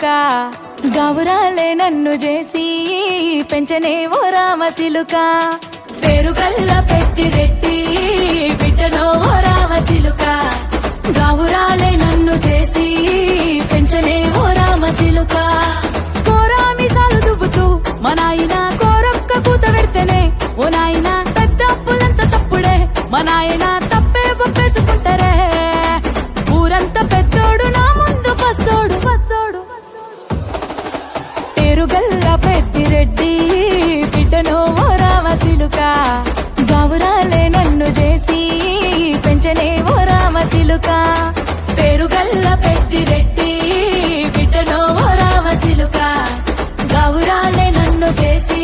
సిలుక గౌరాలే నన్ను చేసి పెంచనే ఓ రామ సిలుక పేరుగల్ల పెద్దిరెడ్డి బిడ్డనో ఓ రామ సిలుక గౌరాలే నన్ను చేసి పెంచనే ఓ రామ సిలుక కోరామిసాలు దువ్వుతూ మా నాయన కోరొక్క కూత పెడితేనే ఓ నాయన పెద్ద అప్పులంత తప్పుడే మా నాయన తప్పే ఒప్పేసుకుంటారే ఊరంతా పెద్దోడు నా ముందు పస్తోడు పేరుగల్ల పెద్దిరెడ్డి బిడ్డనో ఓ రామ సిలుక గౌరాలే నన్ను చేసి పెంచనే ఓ రామ సిలుక పేరుగల్ల పెద్దిరెడ్డి బిడ్డనో ఓ రామ సిలుక గౌరాలే నన్ను చేసి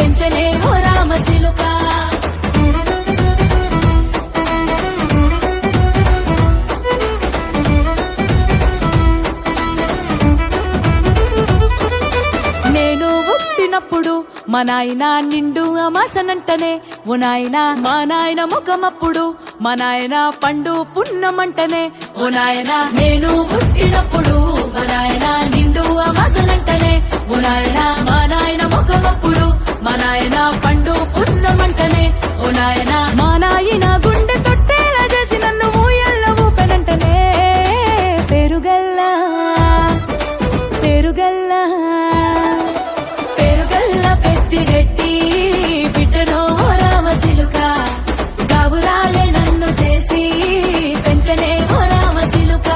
పెంచనే ఓ రామ సిలుక నేను పుట్టినప్పుడు మా నాయన నిండు అమాసనంటనే ఓ నాయన మా నాయన ముఖమప్పుడు మా నాయన పండు పున్నమంటనే ఓ నాయన నేను పుట్టినప్పుడు మా నాయన నిండు అమాసనంటనే ఓ నాయన మా నాయన ముఖమప్పుడు మా నాయన పండు పున్నమంటనే ఓ నాయన మా నాయన గుండె తొట్టేలా చేసి నన్ను ఊయల్ల ఊపెనంటనే పేరుగల్లా పేరుగల్ల పెద్దిరెడ్డి బిడ్డనో ఓ రామ సిలుక గౌరాలే నన్ను చేసి పెంచనే ఓ రామ సిలుక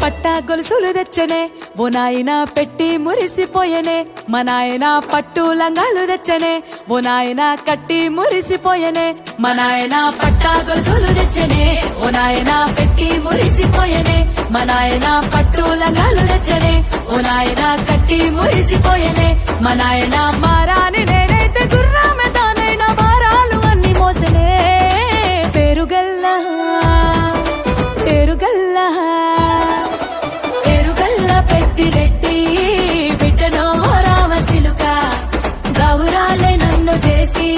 పట్టా గొలుసులు తెచ్చనే ఓ నాయన పెట్టి మురిసిపోయనే మా నాయన పట్టు లంగాలు తెచ్చనే ఓ నాయన కట్టి మురిసిపోయనే మా నాయన పట్టా గొలుసులు తెచ్చనే ఓ నాయన పెట్టి మురిసిపోయనే మా నాయన పట్టు లంగాలు తెచ్చనే ఓ నాయన కట్టి మురిసిపోయనే మా నాయన మారాని నేనైతే గుర్రామె తానైనా భారాలు అన్ని మోసనే పేరుగల్లా పేరుగల్లా పేరుగల్ల పెద్దిరెడ్డి బిడ్డనో ఓ రామ సిలుక గౌరాలే నన్ను చేసి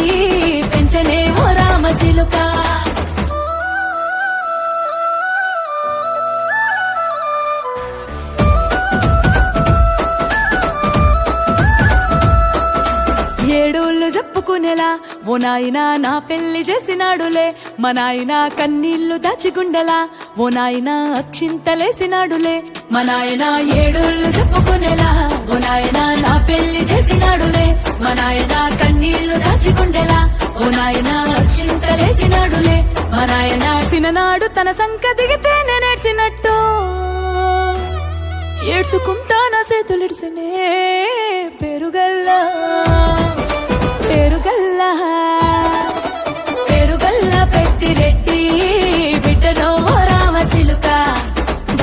పెంచనే ఓ రామ సిలుక ఏడోళ్ళు చెప్పుకునేలా ఓ నాయన నా పెళ్లి చేసినాడులే మా నాయన కన్నీళ్లు దాచిగుండెలా ఓ నాయన అక్షింతలేసినాడులే మా నాయన ఏడుళ్ళు చెప్పుకునేలా ఓ నాయన నా పెళ్లి చేసినాడులే మా నాయన కన్నీళ్లు దాచికుండేలా ఓ నాయన అక్షింతలేసినాడులే మా నాయన సిననాడు తన సంక దిగితే నేనేడ్చినట్టు ఏడ్చుకుంటా నా చేతులిడిసనే పేరుగల్లా పేరుగల్లా పేరుగల్ల పెద్దిరెడ్డి బిడ్డనో ఓ రామ సిలుక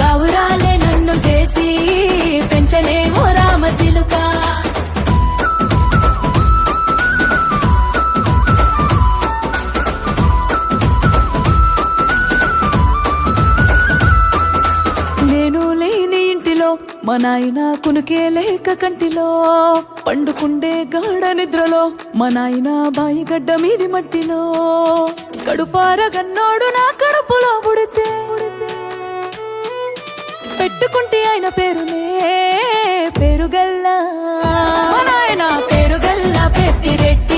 గౌరాలే నన్ను చేసి పెంచనే ఓ రామ సిలుక నేను లేని ఇంటిలో మా నాయన కునుకే లేక కంటిలో పండుకుండే గాఢ నిద్రలో మా నాయన బాయి గడ్డ మీది మట్టిలో కడుపార గన్నోడు నా కడుపులో పుడితే పెట్టుకుంటే ఆయన పేరునే పేరుగల్లా మా నాయన పేరుగల్ల పెద్దిరెడ్డి